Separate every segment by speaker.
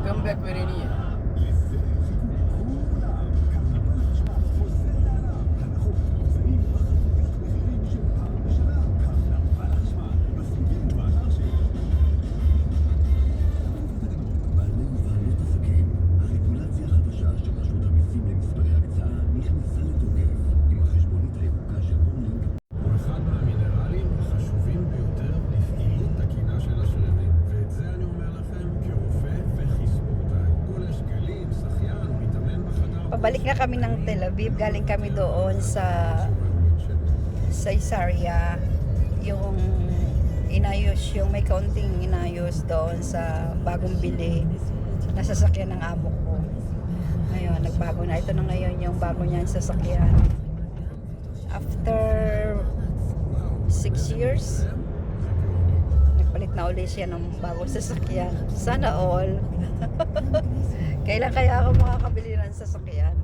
Speaker 1: कमबैक मेरे नहीं है.
Speaker 2: Pabalik na kami ng Tel Aviv. Galing kami doon sa Caesarea. Yung inayos, yung may kaunting inayos doon sa bagong bili na sasakyan ng amo ko. Ngayon, nagbago na. Ito na ngayon yung bago niyang sasakyan. After 6 years, nagpalit na uli siya ng bagong sasakyan. Sana all. Kailan kaya ako makakabili ng sasakyan?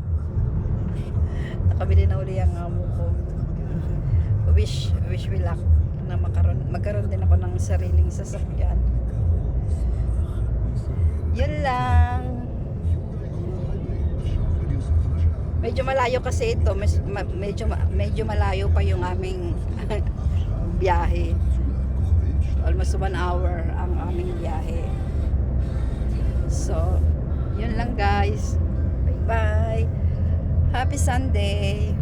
Speaker 2: Nakabili na uli ang amo ko. Wish me luck na magkaroon din ako ng sariling sasakyan. Yun lang. Medyo malayo kasi ito. Medyo malayo pa yung aming biyahe. Almost 1 hour ang aming biyahe. So, yun lang guys. Bye bye. Happy Sunday.